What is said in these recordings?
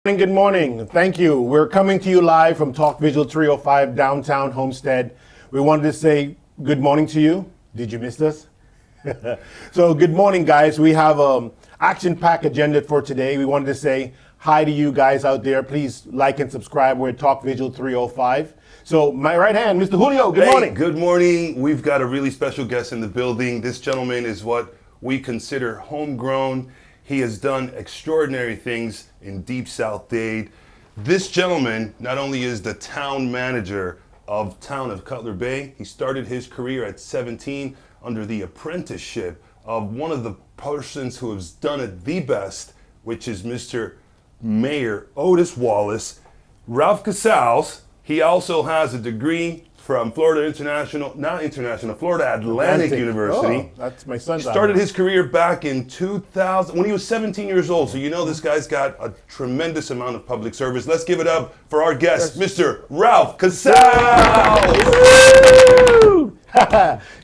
Good morning. Thank you. We're coming to you live from Talk Visual 305 downtown Homestead. We wanted to say good morning to you. Did you miss us? So good morning, guys. We have an action-packed agenda for today. We wanted to say hi to you guys out there. Please like and subscribe. We're at Talk Visual 305. So my right hand, Mr. Julio, good morning. Good morning. We've got a really special guest in the building. This gentleman is what we consider homegrown. He has done extraordinary things in Deep South Dade. This gentleman not only is the town manager of town of Cutler Bay, he started his career at 17 under the apprenticeship of one of the persons who has done it the best, which is Mr. Mayor Otis Wallace. Ralph Casals, he also has a degree from Florida Atlantic University. Oh, that's my son's. Started his career back in 2000 when he was 17 years old. So you know this guy's got a tremendous amount of public service. Let's give it up for our guest, Mr. Ralph Casals.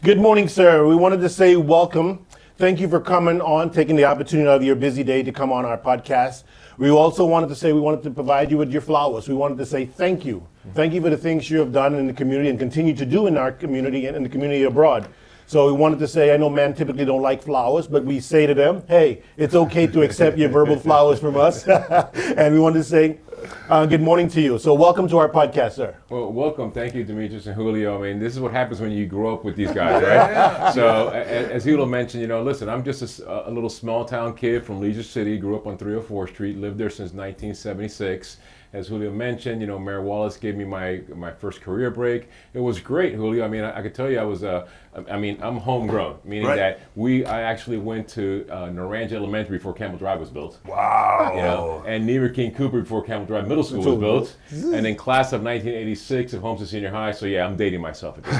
Good morning, sir. We wanted to say welcome. Thank you for coming on, taking the opportunity of your busy day to come on our podcast. We also wanted to say we wanted to provide you with your flowers. We wanted to say thank you. Thank you for the things you have done in the community and continue to do in our community and in the community abroad. So we wanted to say, I know men typically don't like flowers, but we say to them, hey, it's okay to accept your verbal flowers from us. And we wanted to say good morning to you. So welcome to our podcast, sir. Well, welcome. Thank you, Demetrius and Julio. I mean, this is what happens when you grow up with these guys, right? So as Julio mentioned, listen, I'm just a little small town kid from Leisure City, grew up on 304th Street, lived there since 1976. As Julio mentioned, Mayor Wallace gave me my first career break. It was great, Julio. I mean, I could tell you I'm homegrown, meaning that I actually went to Naranja Elementary before Campbell Drive was built. Wow. And Neva King Cooper before Campbell Drive Middle School was built. And then class of 1986 of Homestead Senior High. So yeah, I'm dating myself at this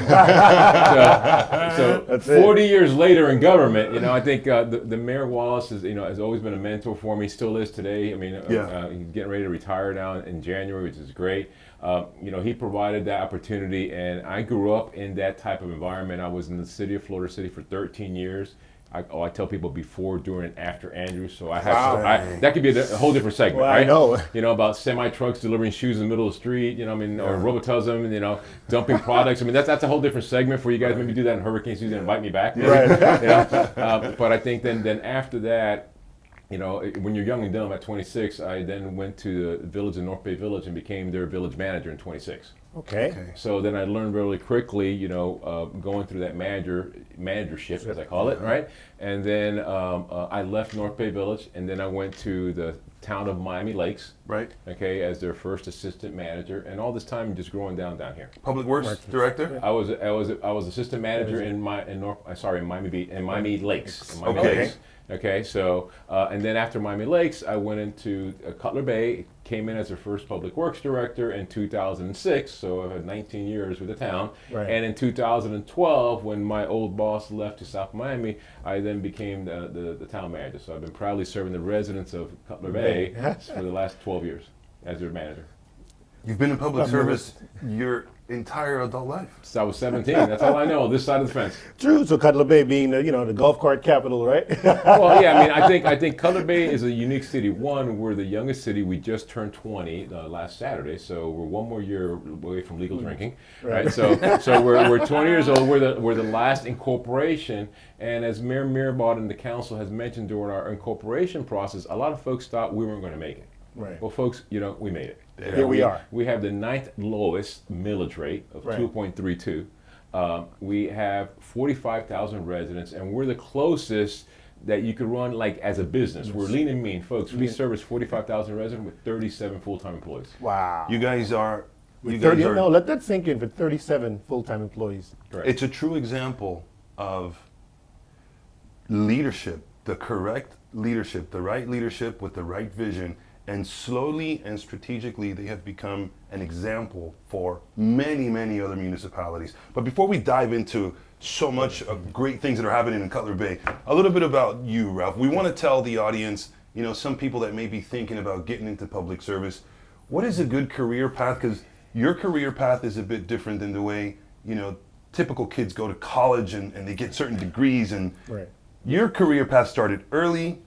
point. so 40 years later in government, I think the Mayor Wallace has always been a mentor for me, still is today. I mean, he's getting ready to retire now in January, which is great. He provided that opportunity, and I grew up in that type of environment. I was in the city of Florida City for 13 years. I tell people before, during, and after Andrew, so I have that could be a whole different segment, right? I know. About semi-trucks delivering shoes in the middle of the street, or Robotusm, dumping products. I mean, that's a whole different segment for you guys. Maybe do that in hurricane season and invite me back. Right. But I think then after that, when you're young and dumb at 26, I then went to the village in North Bay Village and became their village manager in 26. Okay. So then I learned really quickly, going through that managership, as I call it, right? And then I left North Bay Village, and then I went to the town of Miami Lakes, right? Okay, as their first assistant manager, and all this time just growing down here. Public Works Director. I was assistant manager in Miami Lakes. Okay, so, and then after Miami Lakes, I went into Cutler Bay, came in as their first Public Works Director in 2006, so I've had 19 years with the town. Right. And in 2012, when my old boss left to South Miami, I then became the town manager. So I've been proudly serving the residents of Cutler Bay for the last 12 years as their manager. You've been in public service your entire adult life. Since I was 17. That's all I know. This side of the fence. True. So Cutler Bay being the golf cart capital, right? Well, yeah. I mean, I think Cutler Bay is a unique city. One, we're the youngest city. We just turned 20 last Saturday, so we're one more year away from legal drinking, right? So we're 20 years old. We're the last incorporation, and as Mayor Mirabod and the council has mentioned during our incorporation process, a lot of folks thought we weren't going to make it. Right. Well, folks, we made it. Here we are. We have the 9th lowest millage rate of 2.32. We have 45,000 residents, and we're the closest that you could run like as a business. We're lean and mean, folks. We service 45,000 residents with 37 full-time employees. Wow. You guys are. No, let that sink in. For 37 full-time employees. Correct. It's a true example of leadership, the correct leadership, the right leadership with the right vision. And slowly and strategically, they have become an example for many, many other municipalities. But before we dive into so much of great things that are happening in Cutler Bay, a little bit about you, Ralph. We want to tell the audience, some people that may be thinking about getting into public service, what is a good career path? Because your career path is a bit different than the way, typical kids go to college and they get certain degrees. And your career path started early.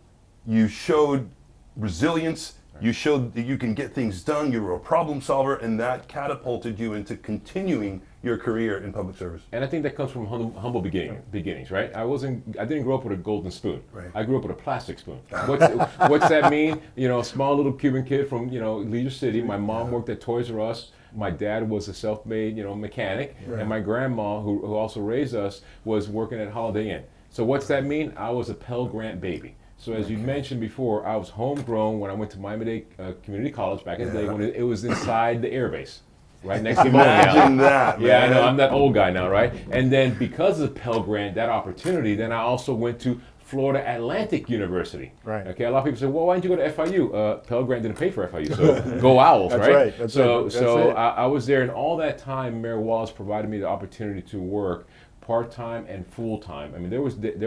You showed resilience. You showed that you can get things done. You were a problem solver, and that catapulted you into continuing your career in public service. And I think that comes from humble beginnings, right? I didn't grow up with a golden spoon. Right. I grew up with a plastic spoon. What's that mean? You know, a small little Cuban kid from, you know, Leisure City. My mom worked at Toys R Us. My dad was a self-made, you know, mechanic, and my grandma, who also raised us, was working at Holiday Inn. So what's that mean? I was a Pell Grant baby. So as you mentioned before, I was homegrown when I went to Miami-Dade Community College back in the day when it was inside the air base, right next to bowling alley. Imagine that, man. Yeah, I know. I'm that old guy now, right? And then because of the Pell Grant, that opportunity, then I also went to Florida Atlantic University. Right. Okay. A lot of people say, well, why didn't you go to FIU? Pell Grant didn't pay for FIU, so go Owls, That's right? right. That's so it. so I was there, and all that time, Mayor Wallace provided me the opportunity to work part-time and full-time. I mean, there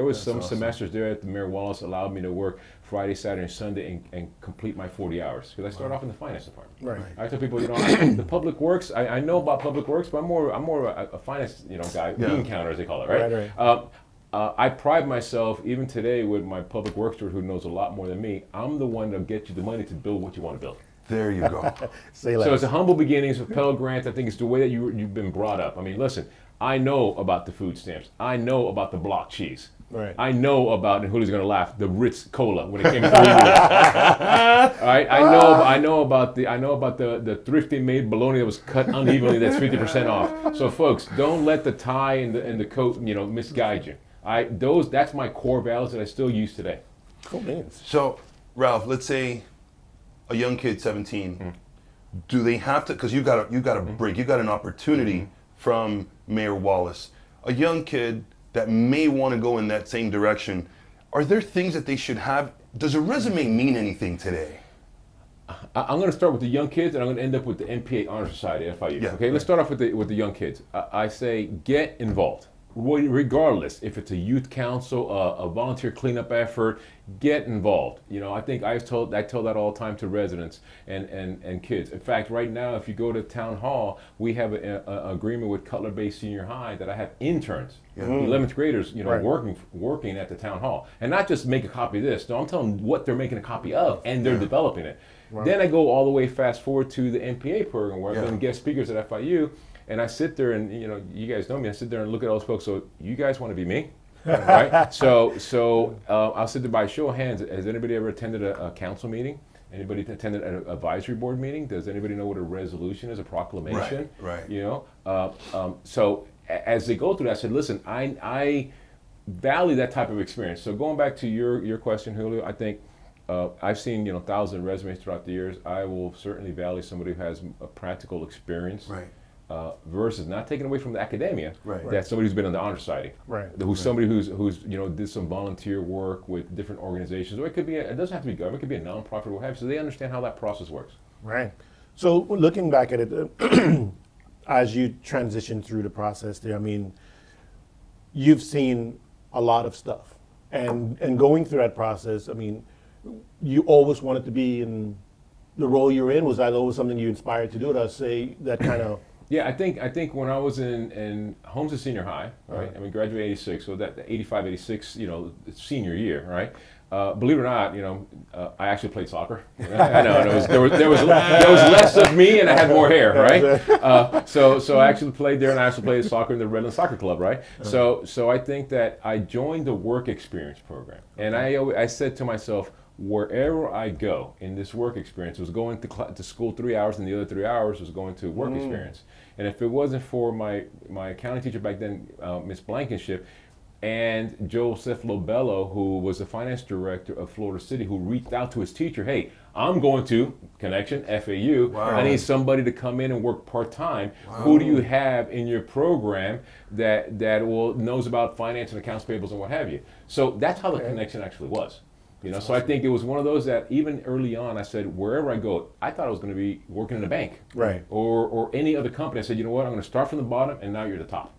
was some semesters there that the Mayor Wallace allowed me to work Friday, Saturday, and Sunday and complete my 40 hours because I started off in the finance department. Right. I tell people, you know, the public works. I know about public works, but I'm more a finance, you know, guy, bean counter as they call it, right? Right. I pride myself, even today, with my public works steward who knows a lot more than me. I'm the one to get you the money to build what you want to build. There you go. Say less. So it's a humble beginnings with Pell Grant. I think it's the way that you've been brought up. I mean, listen, I know about the food stamps. I know about the block cheese. Right. I know about, and Julio's gonna laugh, the Ritz Cola when it came in 3 years. All right, I know about the thrifty made bologna that was cut unevenly. That's 50% off. So folks, don't let the tie and the coat, you know, misguide you. That's my core values that I still use today. Cool beans. So, Ralph, let's say a young kid, 17, do they have to? Because you got a break. You got an opportunity from Mayor Wallace. A young kid that may want to go in that same direction. Are there things that they should have? Does a resume mean anything today? I'm going to start with the young kids, and I'm going to end up with the NPA Honor Society, FIU. Yeah, Okay, let's start off with the young kids. I say get involved. Regardless if it's a youth council, a volunteer cleanup effort, get involved. You know, I think I tell that all the time to residents and kids. In fact, right now, if you go to town hall, we have an agreement with Cutler Bay Senior High that I have interns, 11th graders, you know, working at the town hall, and not just make a copy of this. No, I'm telling them what they're making a copy of, and they're developing it. Wow. Then I go all the way fast forward to the NPA program where I've been guest speakers at FIU. And I sit there and, you know, you guys know me, I sit there and look at all those folks, so you guys want to be me? Right? So I'll sit there by show of hands. Has anybody ever attended a council meeting? Anybody attended an advisory board meeting? Does anybody know what a resolution is, a proclamation? Right. You know? So as they go through that, I said, listen, I value that type of experience. So going back to your question, Julio, I think I've seen, you know, thousands of resumes throughout the years. I will certainly value somebody who has a practical experience. Right. Versus not taking away from the academia, Right. that's somebody who's been on the honor society, Right. Who's somebody who's you know did some volunteer work with different organizations, or it could be it doesn't have to be government, it could be a nonprofit or what have you. So they understand how that process works. Right. So looking back at it, as you transition through the process there, I mean, you've seen a lot of stuff, and going through that process, I mean, you always wanted to be in the role you're in. Was that always something you inspired to do? To say that kind of. Yeah, I think when I was in Holmes Senior High, right? I mean, graduated 86, so that 85, 86, you know, senior year, right? Believe it or not, you know, I actually played soccer. I know, and there was less of me, and I had more hair, right? So I actually played there, and I also played soccer in the Redland Soccer Club, right? So I think that I joined the work experience program, and I said to myself, wherever I go in this work experience, was going to school 3 hours, and the other 3 hours was going to work experience. And if it wasn't for my accounting teacher back then, Miss Blankenship, and Joseph Lobello, who was the finance director of Florida City, who reached out to his teacher, hey, I'm going to, connection, FAU, I need somebody to come in and work part-time. Who do you have in your program that knows about finance and accounts payables and what have you? So that's how the connection actually was. You know, so I think it was one of those that even early on I said, wherever I go, I thought I was going to be working in a bank, Right. or any other company. I said, you know what, I'm going to start from the bottom, and now you're the top.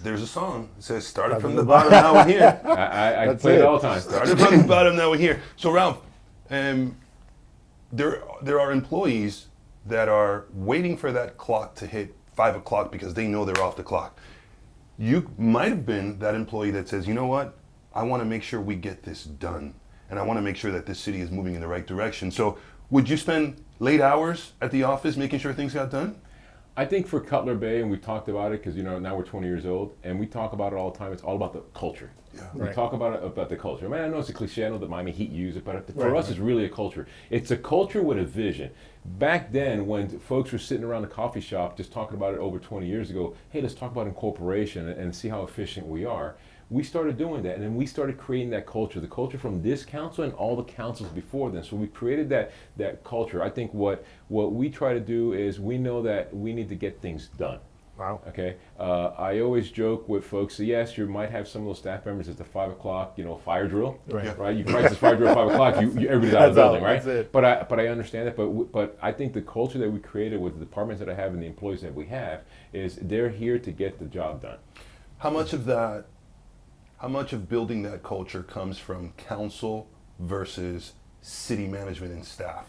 There's a song. It says, started from the bottom, now we're here. I play it all the time. Started from the bottom, now we're here. So Ralph, there are employees that are waiting for that clock to hit 5 o'clock because they know they're off the clock. You might have been that employee that says, you know what, I want to make sure we get this done. And I want to make sure that this city is moving in the right direction. So would you spend late hours at the office making sure things got done? I think for Cutler Bay, and we talked about it because now we're 20 years old, and we talk about it all the time. It's all about the culture. Yeah. We Right. talk about the culture. I mean, I know it's a cliche. I know that Miami Heat use it, but for us, it's really a culture. It's a culture with a vision. Back then, when folks were sitting around the coffee shop just talking about it over 20 years ago, hey, let's talk about incorporation and see how efficient we are. We started doing that, and then we started creating that culture, the culture from this council and all the councils before then. So we created that culture. I think what we try to do is we know that we need to get things done. Wow. Okay. I always joke with folks. So yes, you might have some of those staff members at the 5 o'clock, fire drill. Right. Yeah. Right. You practice fire drill at 5 o'clock. Everybody's out of the That's building, all, right? that's it. But I understand that. But I think the culture that we created with the departments that I have and the employees that we have is they're here to get the job done. How much of building that culture comes from council versus city management and staff?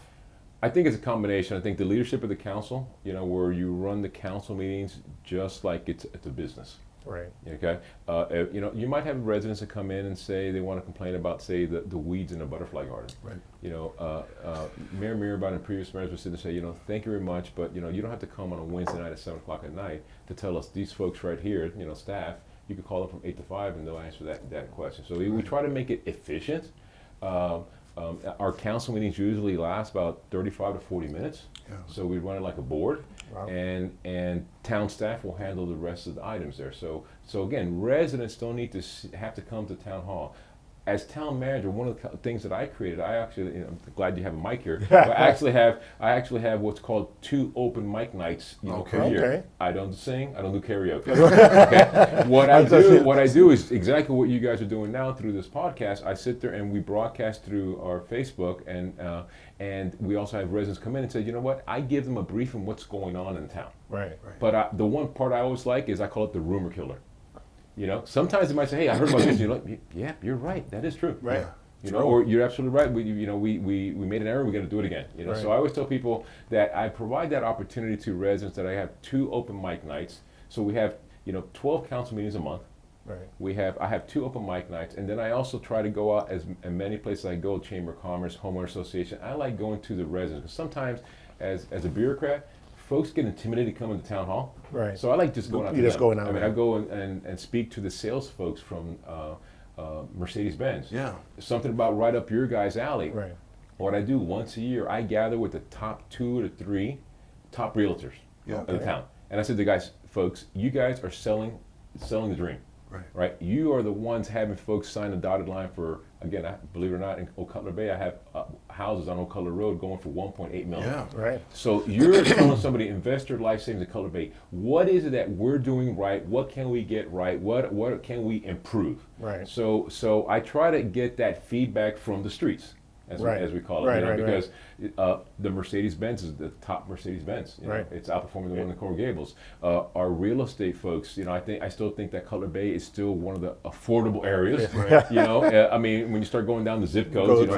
I think it's a combination. I think the leadership of the council, where you run the council meetings just like it's a business. Right. Okay. You might have residents that come in and say they want to complain about, say, the weeds in a butterfly garden. Right. Mayor Mirabal and previous mayors would sit and say, thank you very much, but you don't have to come on a Wednesday night at 7 o'clock at night to tell us these folks right here, staff. You could call them from 8 to 5 and they'll answer that question. So we try to make it efficient. Our council meetings usually last about 35 to 40 minutes. Yeah. So we run it like a board. Wow. And town staff will handle the rest of the items there. So again, residents don't need to have to come to town hall. As town manager, one of the things that I created, I actually, I'm glad you have a mic here. But I actually have what's called 2 open mic nights, per year. Okay. I don't sing, I don't do karaoke. Okay? What I do is exactly what you guys are doing now through this podcast. I sit there and we broadcast through our Facebook, and we also have residents come in and say, you know what? I give them a brief on what's going on in town. Right. But the one part I always like is I call it the rumor killer. Sometimes they might say, "Hey, I heard about this." And you're like, "Yeah, you're right. That is true." Right. Yeah. Or you're absolutely right. We made an error. We got to do it again. Right. So I always tell people that I provide that opportunity to residents that I have 2 open mic nights. So we have 12 council meetings a month. Right. I have 2 open mic nights, and then I also try to go out as many places I go. Chamber of Commerce, homeowner association. I like going to the residents because sometimes, as a bureaucrat, folks get intimidated coming to town hall. Right. So I like just going out. You're just going out. I go and speak to the sales folks from Mercedes-Benz. Yeah. Something about right up your guys' alley. Right. What I do once a year, I gather with the top 2 to 3 top realtors of the town, and I said to the guys, folks, you guys are selling the dream. Right. You are the ones having folks sign a dotted line for, again, believe it or not, in Cutler Bay, I have houses on Cutler Road going for $1.8 million. Yeah. Right. So you're telling somebody, investor life savings in Cutler Bay, what is it that we're doing right? What can we get right? What can we improve? Right. So I try to get that feedback from the streets, as we call it, Right. because the Mercedes-Benz is the top Mercedes-Benz. Right. It's outperforming the one in Coral Gables. Our real estate folks, I still think that Cutler Bay is still one of the affordable areas. I mean, when you start going down the zip codes,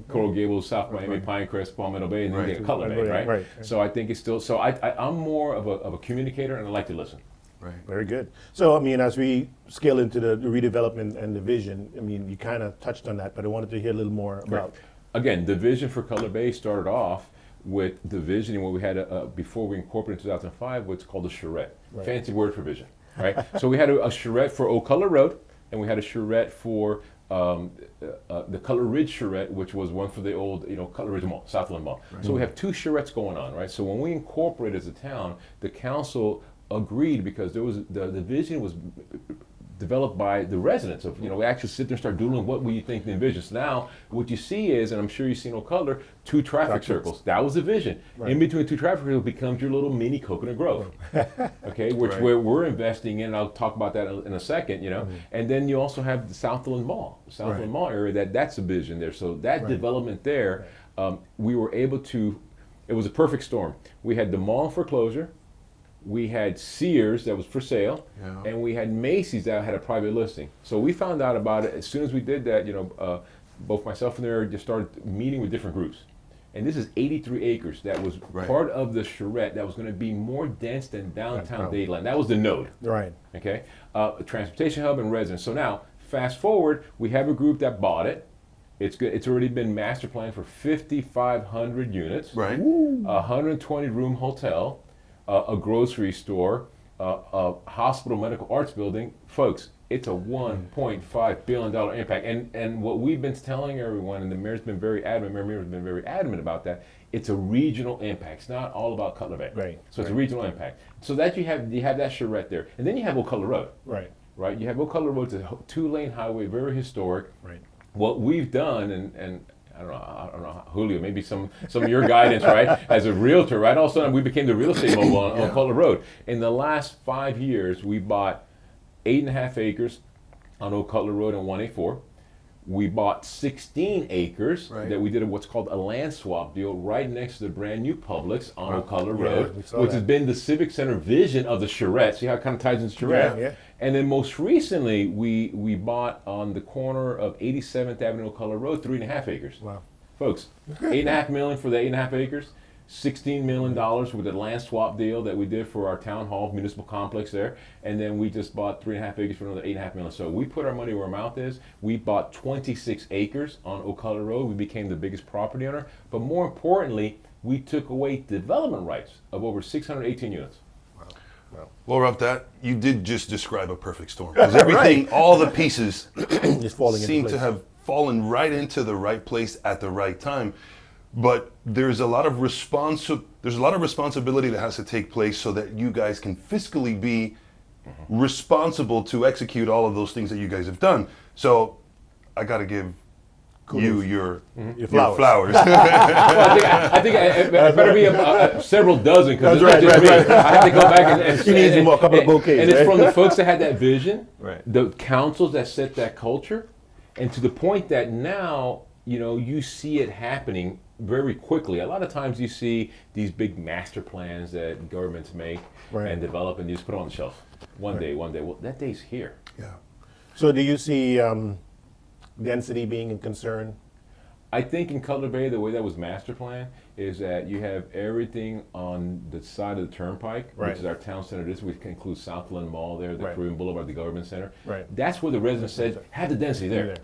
Coral Gables, South Miami, Pinecrest, Palmetto Bay, and then you get Cutler Bay, right? So I think it's still. So I'm more of a communicator, and I like to listen. Right. Very good. So, as we scale into the redevelopment and the vision, you kind of touched on that, but I wanted to hear a little more about. Again, the vision for Cutler Bay started off with the vision, and what we had before we incorporated in 2005, what's called a charrette. Right. Fancy word for vision, right? So we had a charrette for Old Cutler Road, and we had a charrette for the Cutler Ridge charrette, which was one for the old, Cutler Ridge Mall, Southland Mall. Right. So we have 2 charrettes going on, right? So when we incorporated as a town, the council agreed because there was the vision was developed by the residents of, we actually sit there and start doodling what we think the envision. So now what you see is, and I'm sure you've seen Old Cutler, 2 traffic circles. That was the vision. Right. In between 2 traffic circles becomes your little mini Coconut Grove, okay, which we're investing in. I'll talk about that in a second, And then you also have the Southland Mall, Mall area. That's a vision there. So that development there, we were able to. It was a perfect storm. We had the mall in foreclosure. We had Sears that was for sale, and we had Macy's that had a private listing. So we found out about it as soon as we did that. Both myself and there just started meeting with different groups. And this is 83 acres that was part of the charrette that was going to be more dense than downtown Dayland. That was the node. Right. Okay. A transportation hub and residents. So now, fast forward, we have a group that bought it. It's good. It's already been master planned for 5,500 units. Right. A 120 room hotel, a grocery store, a hospital medical arts building. Folks, it's a $1.5 billion impact. And what we've been telling everyone, and the mayor's been very adamant, Mayor Muir's been very adamant about that, it's a regional impact. It's not all about Cutler Bay. Right. So it's a regional impact. So that you have that charrette there. And then you have Old Cutler Road. Right. Right? You have Old Cutler Road, it's a 2-lane highway, very historic. Right. What we've done, and I don't know, Julio, maybe some of your guidance, right? As a realtor, right? All of a sudden we became the real estate mogul on Cutler Road. In the last 5 years, we bought 8.5 acres on Old Cutler Road and 184. We bought 16 acres that we did what's called a land swap deal right next to the brand new Publix on Old Cutler Road, which has been the Civic Center vision of the charrette. See how it kind of ties into charrette? Yeah. And then most recently, we bought on the corner of 87th Avenue, Old Cutler Road, 3.5 acres. Wow. Folks, $8.5 million for the 8.5 acres. $16 million with the land swap deal that we did for our town hall municipal complex there, and then we just bought 3.5 acres for another $8.5 million. So we put our money where our mouth is. We bought 26 acres on Old Cutler Road. We became the biggest property owner, but more importantly, we took away development rights of over 618 units. Well, Ralph, that you did just describe a perfect storm, because everything, all the pieces, Just falling into seem place. to have fallen right into the right place at the right time. But there's a lot of responsibility that has to take place so that you guys can fiscally be responsible to execute all of those things that you guys have done. So I got to give you your flowers. Well, I think it better be several dozen, because it's not just me. I have to go back and You need a couple of bouquets. and it's from the folks that had that vision, Right. the councils that set that culture, and to the point that now, you see it happening very quickly. A lot of times you see these big master plans that governments make and develop, and you just put it on the shelf. One day. Well, that day's here. Yeah. So do you see density being a concern? I think in Cutler Bay, the way that was master planned is that you have everything on the side of the turnpike, which is our town center. This which includes Southland Mall there, the Korean Boulevard, the government center. Right. That's where the residents said, have the density there.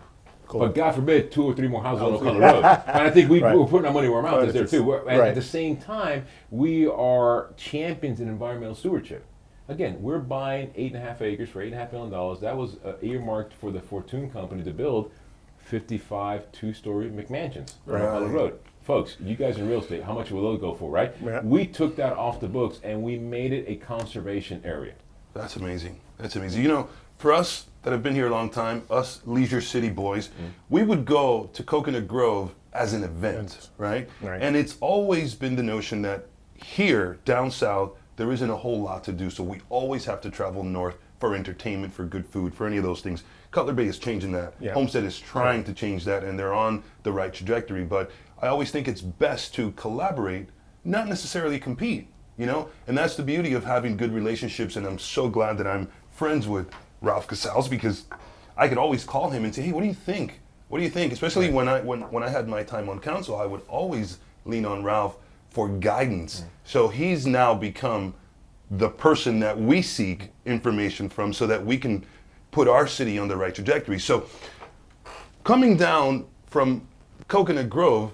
Cool. But God forbid 2 or 3 more houses on Cutler Road. And I think we're putting our money where our mouth is there too. At the same time, we are champions in environmental stewardship. Again, we're buying 8.5 acres for $8.5 million. That was earmarked for the Fortune Company to build 55 2-story McMansions on Cutler Road. Folks, you guys in real estate, how much will those go for, right? Yeah. We took that off the books and we made it a conservation area. That's amazing. That's amazing. For us that have been here a long time, us Leisure City boys, we would go to Coconut Grove as an event, right? And it's always been the notion that here, down south, there isn't a whole lot to do, so we always have to travel north for entertainment, for good food, for any of those things. Cutler Bay is changing that. Yeah. Homestead is trying to change that, and they're on the right trajectory. But I always think it's best to collaborate, not necessarily compete, And that's the beauty of having good relationships, and I'm so glad that I'm friends with Ralph Casals, because I could always call him and say, hey, what do you think? What do you think? Especially when I had my time on council, I would always lean on Ralph for guidance. So he's now become the person that we seek information from so that we can put our city on the right trajectory. So coming down from Coconut Grove,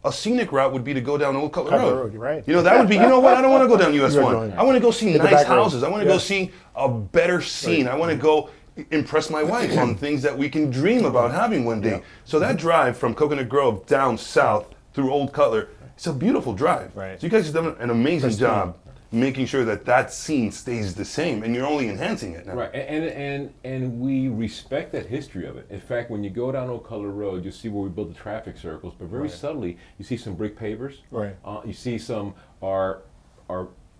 a scenic route would be to go down Old Cutler Road. Right. That would be, what? I don't want to go down US 1. going- I want to go see the nice back road. houses. I want to go see a better scene. I want to go impress my wife on things that we can dream about having one day. So that drive from Coconut Grove down south through Old Cutler, it's a beautiful drive. Right. So you guys have done an amazing job making sure that scene stays the same, and you're only enhancing it now. Right, and we respect that history of it. In fact, when you go down Old Cutler Road, you see where we build the traffic circles, but very subtly, you see some brick pavers. Right. You see some our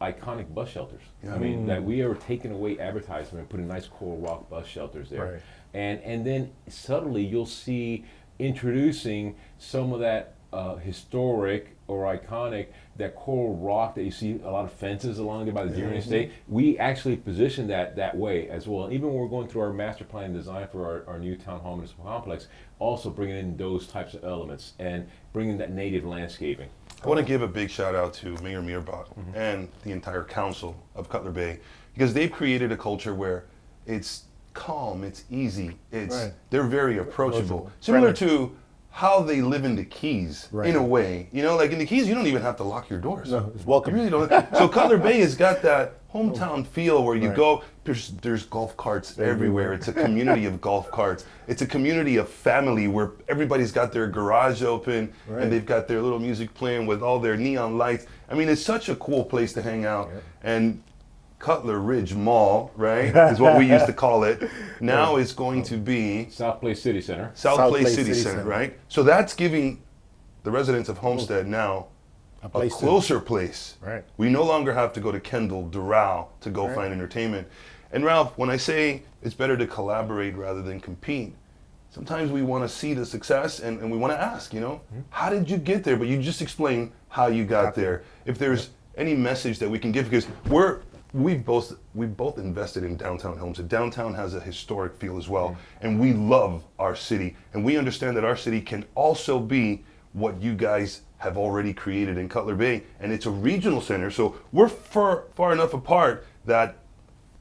iconic bus shelters. I mean, that we are taking away advertisement and putting nice Coral Rock bus shelters there. Right. And then subtly, you'll see introducing some of that historic or iconic, that Coral Rock that you see a lot of fences along there by the Deering Estate. We actually position that way as well. And even when we're going through our master plan design for our new town hall municipal complex, also bringing in those types of elements and bringing that native landscaping. I want to give a big shout out to Mayor Muirbach and the entire council of Cutler Bay, because they've created a culture where it's calm, it's easy, they're very approachable. Similar to how they live in the Keys Right. in a way. You know, like in the Keys, you don't even have to lock your doors. No, it's welcome. You really don't. So Cutler Bay has got that hometown feel where you Right. go. There's golf carts everywhere. It's a community of golf carts. It's a community of family where everybody's got their garage open Right. and they've got their little music playing with all their neon lights. I mean, it's such a cool place to hang out. And Cutler Ridge Mall, right, is what we used to call it. Now it's going to be South Place City Center. South Place City Center, right? So that's giving the residents of Homestead now a place to- closer place. Right. We no longer have to go to Kendall, Doral to go find entertainment. And Ralph, when I say it's better to collaborate rather than compete, sometimes we want to see the success and we want to ask, you know, how did you get there? But you just explained how you got there. If there's any message that we can give, because we've both invested in downtown Homestead. Downtown has a historic feel as well, and we love our city, and we understand that our city can also be what you guys have already created in Cutler Bay, and it's a regional center, so we're far enough apart that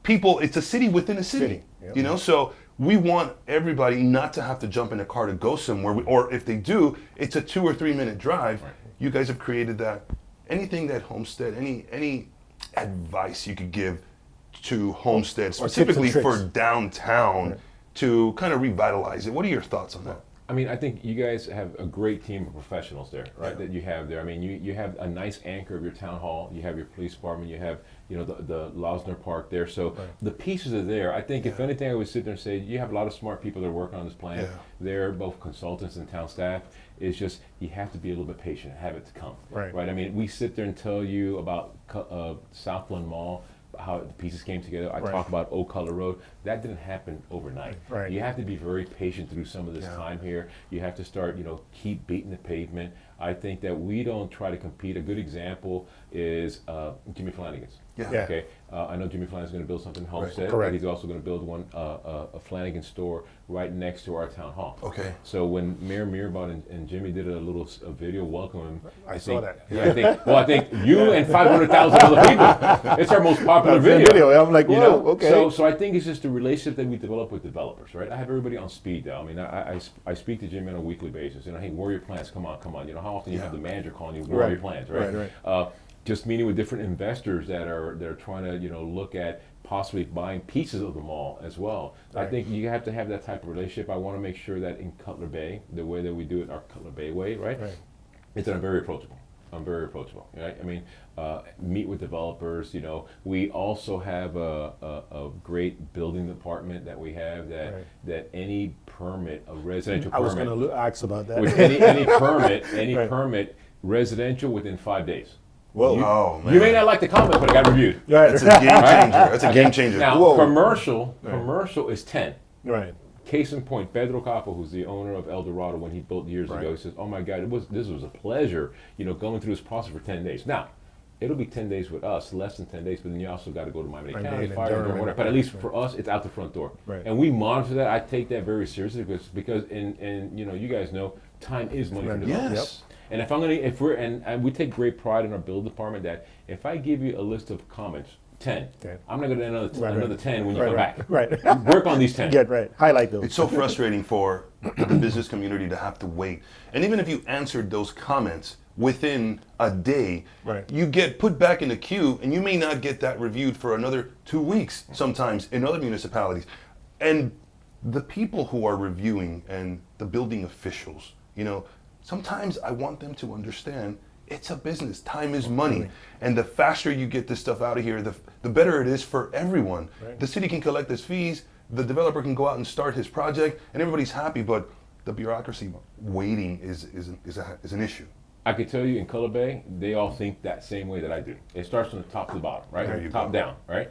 it's a city within a city, Yep. you know, so we want everybody not to have to jump in a car to go somewhere, or if they do, it's a 2 or 3 minute drive. Right. You guys have created that. Anything that Homestead, any advice you could give to Homestead, tips and specifically for tricks. downtown, to kind of revitalize it? What are your thoughts on that? I mean, I think you guys have a great team of professionals there, right? That you have there. I mean, you have a nice anchor of your town hall. You have your police department. You have, you know, the Lausner Park there. So the pieces are there. I think if anything, I would sit there and say you have a lot of smart people that are working on this plan. Yeah. They're both consultants and town staff. It's just you have to be a little bit patient, have it to come. Right. I mean, we sit there and tell you about Southland Mall, how the pieces came together. I Right. talk about Old Cutler Road. That didn't happen overnight. Right. You have to be very patient through some of this time here. You have to start, you know, keep beating the pavement. I think that we don't try to compete. A good example is Jimmy Flanagan's. Yeah. Yeah. Okay. I know Jimmy Flanagan's going to build something in Homestead. Correct. But he's also going to build one, a Flanagan store right next to our town hall. Okay. So when Mayor Mirabot and Jimmy did a little video welcoming, I think, saw that. Yeah, I think you and 500,000 other people. It's our most popular video. I'm like, You whoa, know, okay. so I think it's just the relationship that we develop with developers, right? I have everybody on speed dial. I mean, I speak to Jimmy on a weekly basis. You know, hey, what are your plans? Come on. You know, how often you have the manager calling you? What are Right. your plans, right? Right. Just meeting with different investors that are trying to, you know, look at possibly buying pieces of the mall as well. I Right. think you have to have that type of relationship. I want to make sure that in Cutler Bay, the way that we do it, our Cutler Bay way, right? It's that I'm very approachable. Right? I mean, meet with developers. You know, we also have a great building department that we have that any permit, a residential I was permit, going to ask about that. with any permit, Right. permit, residential within 5 days. Whoa. Oh, man. You may not like the comment, but it got reviewed. Right. That's a game changer. That's a game changer. Now, Whoa. commercial is 10. Right. Case in point, Pedro Capo, who's the owner of El Dorado, when he built years ago, he says, "Oh my God, this was a pleasure, you know, going through this process for 10 days." Now, it'll be 10 days with us, less than 10 days, but then you also got to go to Miami-Dade County, Miami-Dade, fire, Durham, or whatever. But at least for us, it's out the front door, Right. and we monitor that. I take that very seriously because in you know, you guys know, time is money for Right. developers. Yes. And and we take great pride in our build department that if I give you a list of comments, 10, Okay. I'm not going to another 10 when you come back. Right. Work on these 10. Get right. Highlight those. It's so frustrating for the business community to have to wait. And even if you answered those comments within a day, Right. you get put back in the queue and you may not get that reviewed for another 2 weeks sometimes in other municipalities. And the people who are reviewing and the building officials, you know, sometimes I want them to understand it's a business. Time is money. And the faster you get this stuff out of here, the better it is for everyone. Right. The city can collect its fees, the developer can go out and start his project, and everybody's happy, but the bureaucracy waiting is an issue. I could tell you in Cutler Bay, they all think that same way that I do. It starts from the top to the bottom, right? There you Top go. down, right?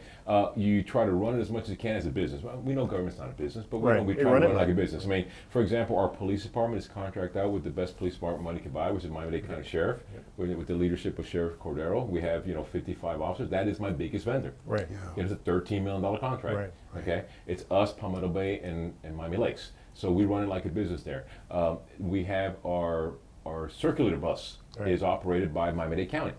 You try to run it as much as you can as a business. Well, we know government's not a business, but we Right. know we They try to run run it it like a like- business. I mean, for example, our police department is contracted out with the best police department money can buy, which is Miami-Dade County Sheriff. With the leadership of Sheriff Cordero, we have 55 officers. That is my biggest vendor. Right. It's a $13 million contract. Right. Okay, it's us, Palmetto Bay, and Miami Lakes. So we run it like a business there. We have our circulator bus Right. is operated by Miami-Dade County.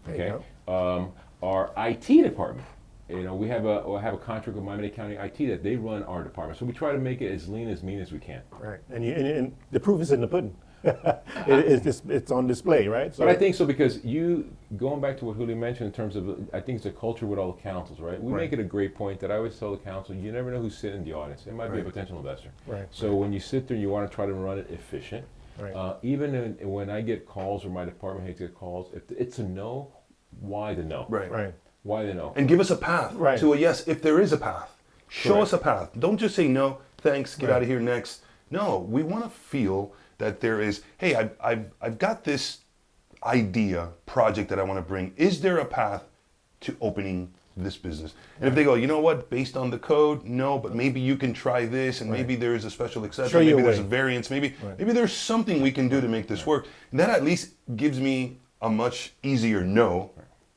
There you Okay, our IT department we have a contract with Miami-Dade County IT that they run our department. So we try to make it as lean as mean as we can. Right. And the proof is in the pudding. It's on display, right? So But I think so because going back to what Julio mentioned in terms of, I think it's a culture with all the councils, right? We make it a great point that I always tell the council, you never know who's sitting in the audience. It might be a potential investor. Right. So when you sit there, you want to try to run it efficient. Right. Even when I get calls or my department heads get calls, if it's a no, why the no? Right. Why the no? And give us a path Right. to a yes if there is a path. Show us a path. Don't just say no, thanks, get out of here next. No, we want to feel that there is, hey, I've got this idea, project that I want to bring. Is there a path to opening this business? And if they go, you know what, based on the code, no, but maybe you can try this, and maybe there is a special exception, maybe there's a variance, maybe there's something we can do to make this work. And that at least gives me a much easier no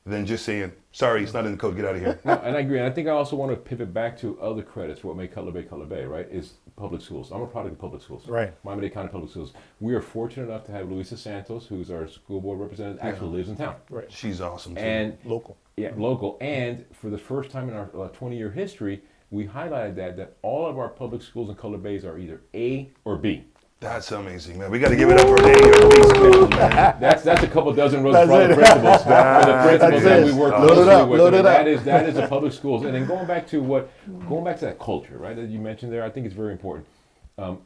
than just saying, sorry, it's not in the code, get out of here. No, and I agree. And I think I also want to pivot back to other credits for what made Cutler Bay, right? Is public schools. I'm a product of public schools. Right. Miami-Dade County Public Schools. We are fortunate enough to have Luisa Santos, who's our school board representative, actually lives in town. Right. She's awesome too. And Local. Yeah, local. And for the first time in our 20-year history, we highlighted that all of our public schools in Cutler Bay are either A or B. That's amazing, man. We got to give it up for A or B schools, man. That's a couple dozen rows for the principals. For the principals that we work closely with. I mean, that is the public schools. And then going back to that culture, right, that you mentioned there, I think it's very important.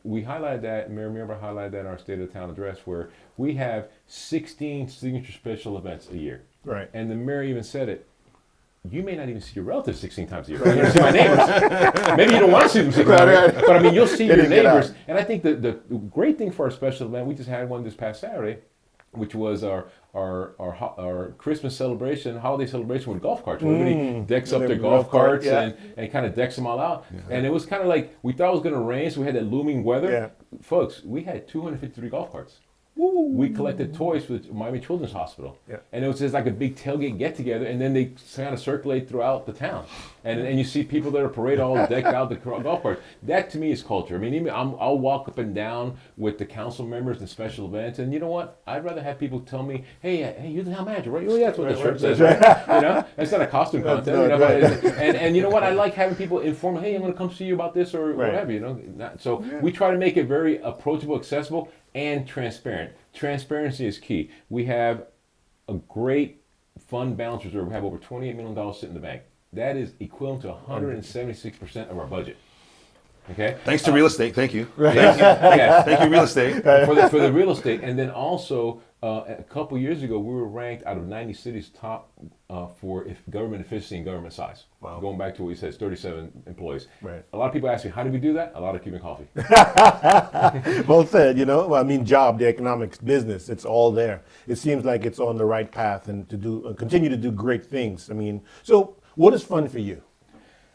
We highlighted that, Mayor Mirabal highlighted that in our State of the Town address, where we have 16 signature special events a year. Right. And the mayor even said it. You may not even see your relatives 16 times a year. You're going to see my neighbors. Maybe you don't want to see them 16 times a year. But I mean, you'll see your neighbors. And I think the great thing for our special event, we just had one this past Saturday, which was our Christmas celebration, holiday celebration with golf carts. Everybody decks up their golf carts and kind of decks them all out. Yeah. And it was kind of like, we thought it was going to rain, so we had that looming weather. Yeah. Folks, we had 253 golf carts. We collected toys for the Miami Children's Hospital. Yeah. And it was just like a big tailgate get-together, and then they kind of circulate throughout the town. And you see people that are parade all decked out the golf carts. That, to me, is culture. I mean, even I'll walk up and down with the council members and special events, and you know what? I'd rather have people tell me, hey, you're the town manager, right? Oh, yeah, that's what the shirt says, right? You know? It's not a costume contest. You know? And you know what? I like having people inform me, hey, I'm going to come see you about this or whatever, you know? So we try to make it very approachable, accessible, and transparent. Transparency is key. We have a great fund balance reserve. We have over $28 million sitting in the bank. That is equivalent to 176% of our budget. Okay. Thanks to real estate. Thank you. Thank you. Yes. Thank you, real estate. For the real estate, and then also a couple years ago, we were ranked out of 90 cities top for government efficiency and government size. Wow. Going back to what you said, 37 employees. Right. A lot of people ask me, how did we do that? A lot of Cuban coffee. Well said, you know. I mean, the economics, business, it's all there. It seems like it's on the right path and to continue to do great things. I mean, so what is fun for you?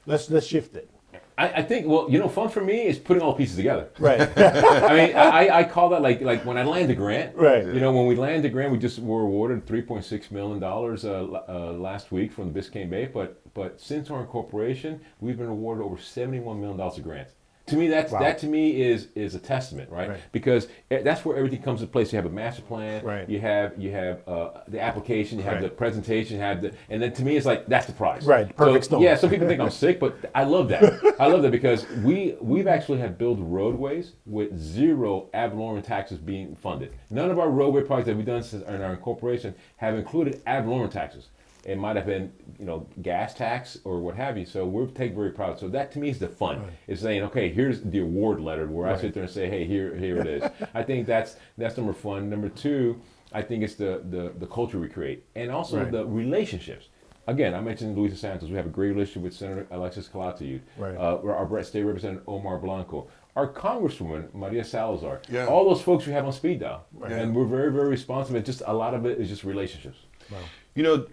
Let's shift it. I think, well, you know, fun for me is putting all the pieces together. Right. I mean, I call that like when I land a grant. Right. You know, when we land a grant, we just were awarded $3.6 million last week from the Biscayne Bay. But since our incorporation, we've been awarded over $71 million of grants. To me, that to me is a testament, right? Because that's where everything comes into place. You have a master plan, you have the application, you have the presentation, and then to me it's like that's the prize. Right, perfect storm. Yeah, some people think I'm sick, but I love that. I love that because we've actually have built roadways with zero ad valorem taxes being funded. None of our roadway projects that we've done since in our incorporation have included ad valorem taxes. It might have been, you know, gas tax or what have you. So we're very proud. So that to me is the fun. It's saying, okay, here's the award letter where I sit there and say, hey, here it is. I think that's number one. Number two, I think it's the culture we create and also the relationships. Again, I mentioned Luisa Santos. We have a great relationship with Senator Alexis Calatayud. Our state representative Omar Blanco. Our Congresswoman, Maria Salazar. Yeah. All those folks we have on speed dial. And we're very, very responsive. Just a lot of it is just relationships. Wow. You know,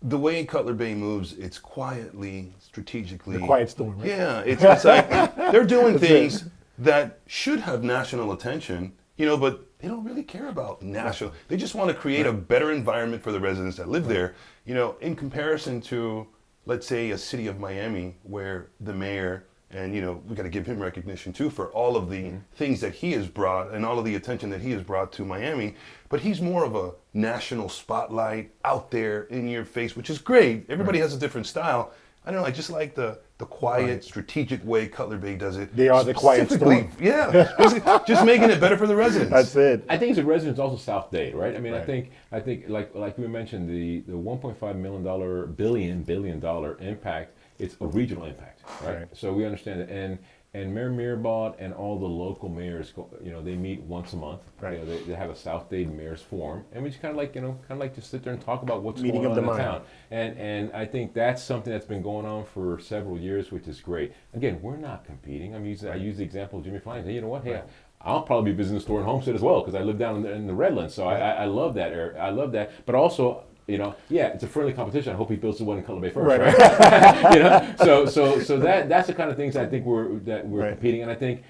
the way Cutler Bay moves, it's quietly, strategically. The quiet storm, right? Yeah, it's like they're doing things that should have national attention, you know, but they don't really care about national. They just want to create a better environment for the residents that live there, you know, in comparison to, let's say, a city of Miami where the mayor, and, you know, we got to give him recognition, too, for all of the things that he has brought and all of the attention that he has brought to Miami. But he's more of a national spotlight out there in your face, which is great. Everybody has a different style. I don't know. I just like the quiet, strategic way Cutler Bay does it. They are the quiet Specifically, storm. yeah, just making it better for the residents. That's it. I think as a resident, it's also South Dade, right? I mean, Right. I think like we mentioned, the $1.5 billion impact. It's a regional impact, right? Right. So we understand it, and Mayor Mirabod and all the local mayors, they meet once a month. Right. They have a South Dade Mayor's Forum, and we just kind of like to sit there and talk about what's Meeting going of on the in mind. town. And I think that's something that's been going on for several years, which is great. Again, we're not competing. I use the example of Jimmy Flying. Hey, you know what? Hey, I'll probably be visiting the store in Homestead as well because I live down in the Redlands. So I love that area. I love that. But also, it's a friendly competition. I hope he builds the one in Cutler Bay first, right? So that's the kind of things I think we're Right. competing. And I think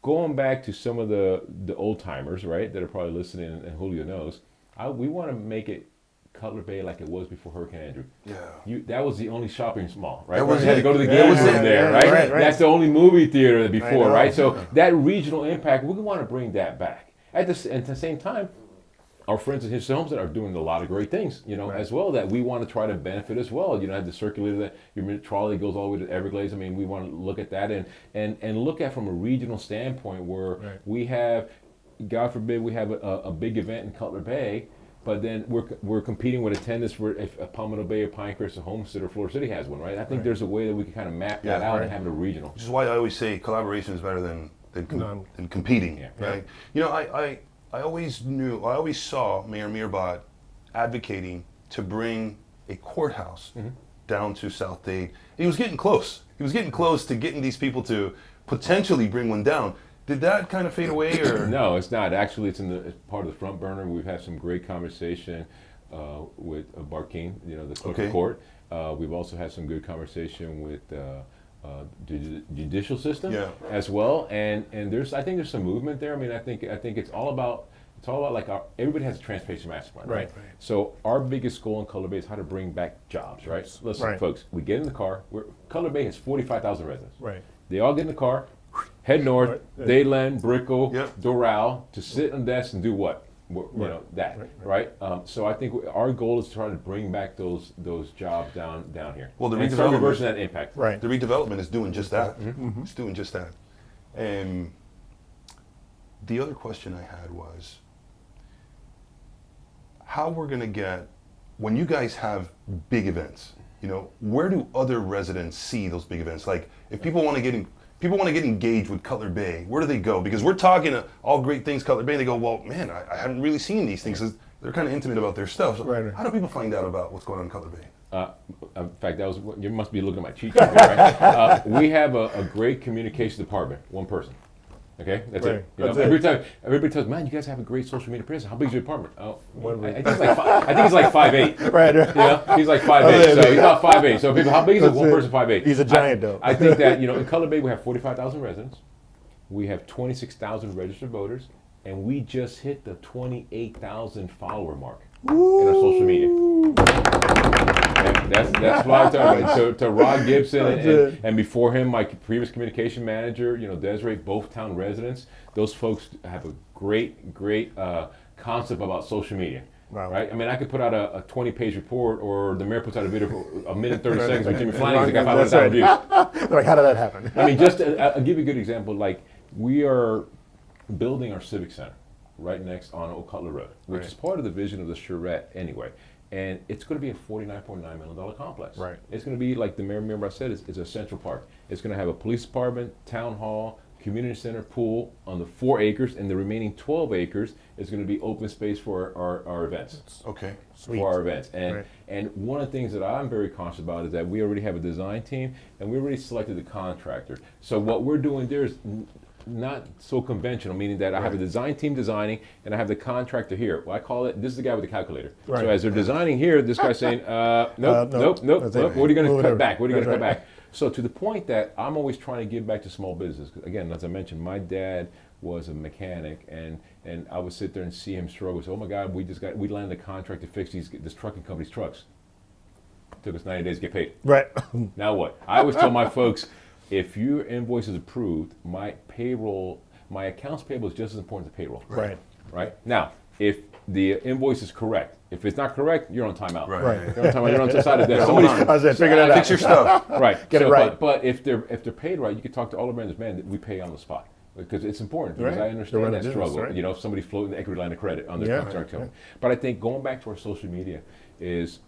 going back to some of the old timers, right, that are probably listening, and Julio knows, we want to make it Cutler Bay like it was before Hurricane Andrew. Yeah. That was the only shopping mall, right? That was You had to it. go to the That was games it. from there, Yeah, right? right. That's the only movie theater before, know. right? So that regional impact, we want to bring that back. At the same time, our friends at His Homestead are doing a lot of great things, as well, that we want to try to benefit as well. Have the circulator that your trolley goes all the way to Everglades. I mean, we want to look at that and look at from a regional standpoint where we have, God forbid, we have a big event in Cutler Bay, but then we're competing with attendance for if Palmetto Bay or Pinecrest or Homestead or Florida City has one, right? I think there's a way that we can kind of map that out and have it a regional. Which is why I always say collaboration is better than competing, Yeah. right? I always saw Mayor Mirabod advocating to bring a courthouse down to South Dade. He was getting close. He was getting close to getting these people to potentially bring one down. Did that kind of fade away, or No, it's not. Actually, it's part of the front burner. We've had some great conversation with Barkeen, the clerk of court. We've also had some good conversation with judicial system as well. And I think there's some movement there. I mean, I think it's all about like everybody has a transportation master plan, right? So our biggest goal in Cutler Bay is how to bring back jobs, right? Listen, folks, we get in the car. Cutler Bay has 45,000 residents. Right. They all get in the car, head north, Dadeland, Brickell, Yep. Doral, to sit on desks and do what? Right? So I think our goal is to try to bring back those jobs down here. Well, the and start redevelopment- reversing that impact. Right. the redevelopment is doing just that? It's doing just that. And the other question I had was, how we're going to get, when you guys have big events, where do other residents see those big events? Like, if people want to get engaged with Cutler Bay, where do they go? Because we're talking all great things Cutler Bay. They go, well, man, I haven't really seen these things. They're kind of intimate about their stuff. So Right. how do people find out about what's going on in Cutler Bay? In fact, you must be looking at my cheat sheet, right? We have a great communications department, one person. Okay, that's Right. it. That's Every it. time, everybody tells me, man, you guys have a great social media presence. How big is your department? Oh, I think he's like 5'8". Right. He's like 5'8", so he's about 5'8". So people, how big is it? That's One it. person 5'8". He's a giant, though. I think that in Cutler Bay we have 45,000 residents. We have 26,000 registered voters, and we just hit the 28,000 follower mark in our social media. And that's what I'm talking about. To Rod Gibson and before him, my previous communication manager, Desiree, both town residents. Those folks have a great concept about social media. Wow. Right? I mean, I could put out a 20-page report, or the mayor puts out a video for a minute 30 seconds with Jimmy Flanagan. They got 500,000 views. Like, how did that happen? I mean, I'll give you a good example. Like, we are building our civic center right next on Old Cutler Road, which is part of the vision of the charrette anyway. And it's going to be a $49.9 million complex. Right. It's going to be, like the mayor said, it's a central park. It's going to have a police department, town hall, community center, pool on the 4 acres, and the remaining 12 acres is going to be open space for our events. Okay. Sweet. For our events. And Right. and one of the things that I'm very conscious about is that we already have a design team, and we already selected the contractor. So what we're doing there is not so conventional, meaning that I have a design team designing, and I have the contractor here. Well, I call it, this is the guy with the calculator. Right. So as they're designing here, this guy's saying, nope. That's it. What are you going to Move it cut over. back? What are you going to That's cut right. back? So to the point that I'm always trying to give back to small business. Again, as I mentioned, my dad was a mechanic, and I would sit there and see him struggle. So, oh my God, we landed a contract to fix this trucking company's trucks. Took us 90 days to get paid. Right. Now what? I always tell my folks, if your invoice is approved, my accounts payable is just as important as payroll. Right. Right? Now, if the invoice is correct. If it's not correct, you're on timeout. Right. Right. You're on timeout. You're on the side of that. Hold Somebody's on. I said, figure that out. Fix your stuff. right. Get it right. But if they're paid right, you can talk to all the vendors. Man, we pay on the spot because it's important. Because Right. I To understand run a that business, struggle. right. You know, if somebody's floating the equity line of credit on their Yeah. construction. Right. But I think going back to our social media is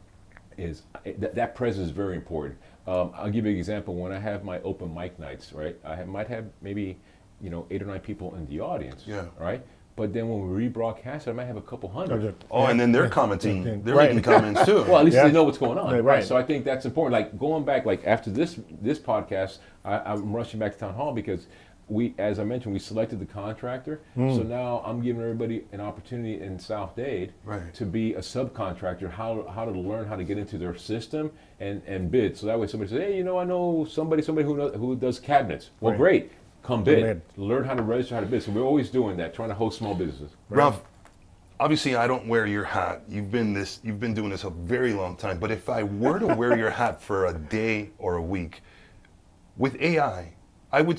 that presence is very important. I'll give you an example. When I have my open mic nights, right, might have maybe 8 or 9 people in the audience. Yeah. Right. But then when we rebroadcast it, I might have a couple hundred. Oh, and then they're commenting. They're Right. making comments too. Well, at least Yeah. they know what's going on, Right, right? right. So I think that's important. Like going back, like after this podcast, I'm rushing back to town hall because as I mentioned, we selected the contractor. So now I'm giving everybody an opportunity in South Dade Right. to be a subcontractor, how to learn how to get into their system and bid. So that way somebody says, hey, I know somebody who does cabinets. Well, Right. great. Come bid. bid. Learn how to register, how to bid. So we're always doing that, trying to host small businesses. Ralph, obviously I don't wear your hat. You've been doing this a very long time. But if I were to wear your hat for a day or a week, with AI, I would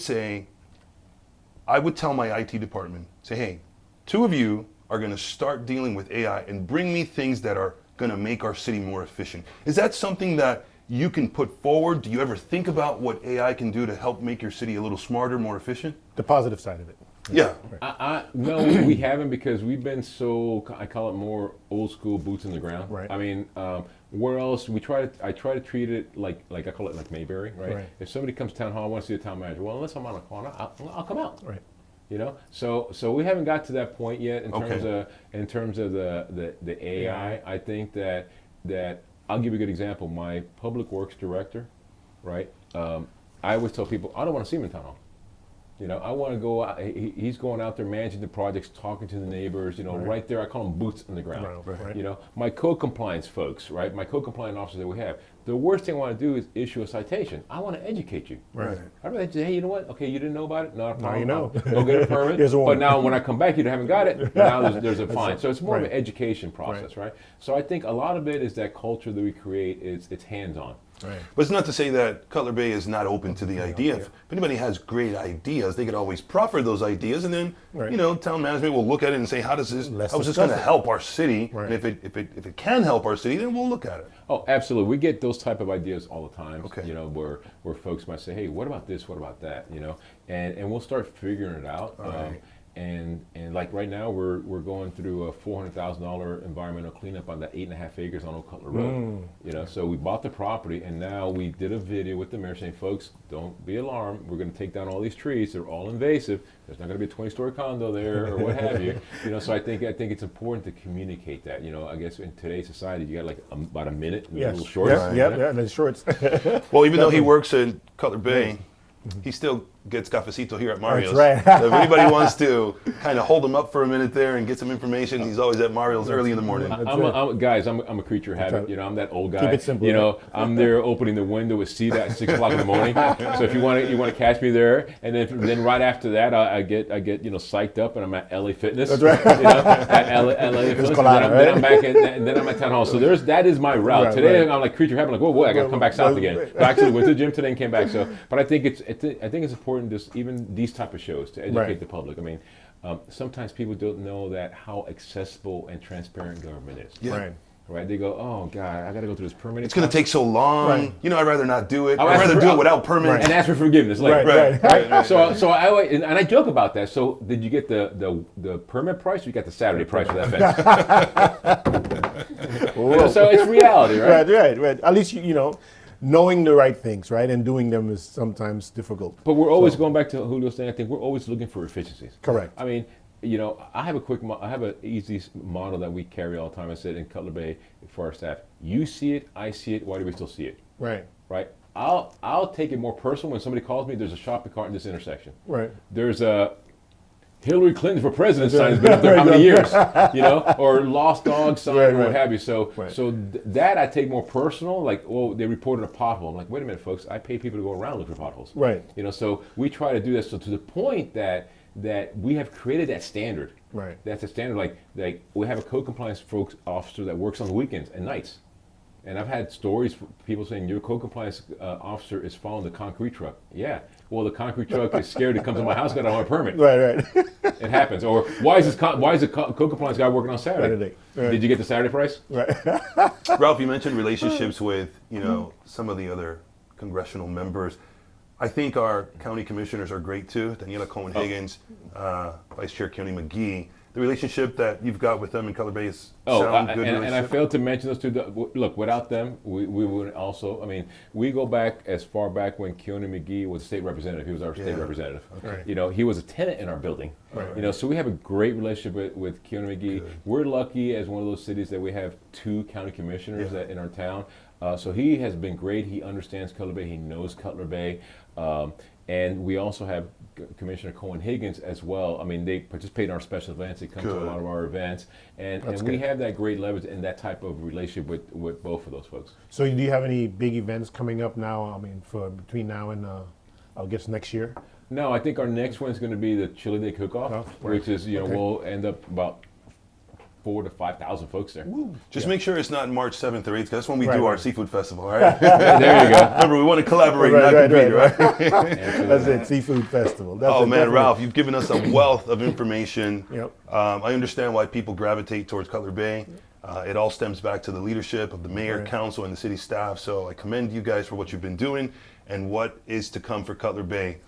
tell my IT department, say, hey, 2 of you are going to start dealing with AI and bring me things that are going to make our city more efficient. Is that something that you can put forward? Do you ever think about what AI can do to help make your city a little smarter, more efficient? The positive side of it. Yeah. No, we haven't because we've been so, I call it more old school boots in the ground. Right. I mean, where else I try to treat it like I call it like Mayberry, right? Right. If somebody comes to town hall, I want to see the town manager. Well, unless I'm on a corner, I'll come out. Right. So we haven't got to that point yet in Okay. terms of the AI. I think that I'll give you a good example. My public works director, right? I always tell people I don't want to see him in town hall. I want to go out. He's going out there managing the projects, talking to the neighbors. Right there. I call them boots on the ground. Right. My code compliance folks, right? My code compliance officers that we have. The worst thing I want to do is issue a citation. I want to educate you. Right. I'd rather say, hey, you know what? Okay, you didn't know about it. Not a problem. you know. Go get a permit. Here's a But warning. now when I come back, you haven't got it. Now there's a fine. So it's more of Right. an education process, right? So I think a lot of it is that culture that we create. It's hands-on. Right. But it's not to say that Cutler Bay is not open to the idea. If anybody has great ideas, they could always proffer those ideas, and then Right. town management will look at it and say, how is this Let's going discuss to it. help our city? Right. And if it can help our city, then we'll look at it. Oh, absolutely. We get those type of ideas all the time. Okay. Where folks might say, hey, what about this? What about that? And we'll start figuring it out. Right. And like right now, we're going through a $400,000 environmental cleanup on that 8.5 acres on Old Cutler Road. So we bought the property, and now we did a video with the mayor saying, folks, don't be alarmed. We're going to take down all these trees. They're all invasive. There's not going to be a 20-story condo there or what have you. So I think it's important to communicate that. I guess in today's society, you got like about a minute, and Yes. little shorts. Yeah, and the shorts. Well, even though he works in Cutler Bay, he still gets cafecito here at Mario's. That's right. So if anybody wants to kind of hold him up for a minute there and get some information, he's always at Mario's early in the morning. Guys, I'm a creature of habit. I'm that old guy. Keep it simple. I'm there opening the window with seat at 6 o'clock in the morning. So if you want to catch me there, and then right after that, I get psyched up, and I'm at LA Fitness. That's right. At LA Fitness. Then I'm back then I'm at town hall. So that is my route. Right, Today right. I'm like creature of habit. Like, whoa, I got to come back south again. But I actually went to the gym today and came back. So, but I think it's important just even these type of shows to educate Right. the public. I mean, sometimes people don't know that how accessible and transparent government is. Yeah. Right. Right? They go, oh God, I got to go through this permitting. It's going to take so long. Right. I'd rather not do it. I'll I'd ask rather for- do it I'll- without permit. and ask for forgiveness later. Right. So I always, and I joke about that. So did you get the permit price, or you got the Saturday price for that fence? So it's reality, right? Right. At least knowing the right things, right, and doing them is sometimes difficult. But we're always going back to Julio's thing. I think we're always looking for efficiencies. Correct. I mean, I have an easy model that we carry all the time. I said in Cutler Bay for our staff, you see it, I see it. Why do we still see it? Right. Right. I'll take it more personal when somebody calls me. There's a shopping cart in this intersection. Right. There's a Hillary Clinton for president sign has been up there how many years, or lost dog sign or what have you. So, that I take more personal. Like, they reported a pothole. I'm like, wait a minute, folks. I pay people to go around looking for potholes. Right. So we try to do that. So to the point that we have created that standard. Right. That's a standard. Like we have a code compliance officer that works on the weekends and nights. And I've had stories from people saying your code compliance officer is following the concrete truck. Yeah. Well, the concrete truck is scared to come to my house because I don't have a permit. Right. It happens. Or why is the code compliance guy working on Saturday? Right. Did you get the Saturday price? Right. Ralph, you mentioned relationships with, some of the other congressional members. I think our county commissioners are great too. Daniela Cohen-Higgins, Vice Chair Keone McGee. The relationship that you've got with them in Cutler Bay is sound good and I relationship? failed to mention those two. Look, without them, we would also. I mean, we go back as far back when Keone McGee was state representative. He was our state representative. Okay. He was a tenant in our building. Right. So we have a great relationship with Keone McGee. Good. We're lucky as one of those cities that we have 2 county commissioners that in our town. So he has been great. He understands Cutler Bay. He knows Cutler Bay. And we also have Commissioner Cohen-Higgins as well. I mean, they participate in our special events. They come to a lot of our events. And we have that great leverage and that type of relationship with both of those folks. So do you have any big events coming up now, I mean, for between now and, I guess, next year? No, I think our next one is going to be the Chili Day Cook-Off, which is, we'll end up about 4,000 to 5,000 folks there. Just make sure it's not March 7th or 8th, because that's when we do our seafood festival, right? There you go. Remember, we want to collaborate, not compete, right? That's it, Seafood Festival. That's Man, Ralph, you've given us a wealth of information. Yep. I understand why people gravitate towards Cutler Bay. It all stems back to the leadership of the mayor, council, and the city staff. So I commend you guys for what you've been doing and what is to come for Cutler Bay.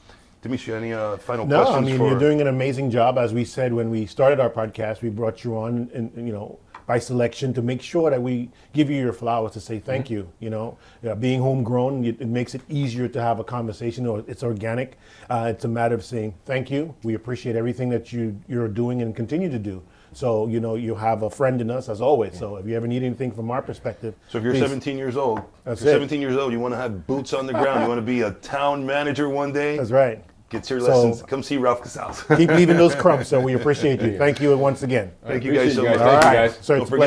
Dimitri, any final questions? No, I mean, you're doing an amazing job. As we said when we started our podcast, we brought you on, and by selection to make sure that we give you your flowers to say thank you. Being homegrown, it makes it easier to have a conversation. Or it's organic. It's a matter of saying thank you. We appreciate everything that you're doing and continue to do. So you have a friend in us as always. So if you ever need anything from our perspective, so if you're 17 years old, you want to have boots on the ground, you want to be a town manager one day. That's right. Get your lessons. Come see Ralph Casals. Keep leaving those crumbs. So we appreciate you. Thank you once again. Thank you guys so much. Thank you guys. So Don't it's forget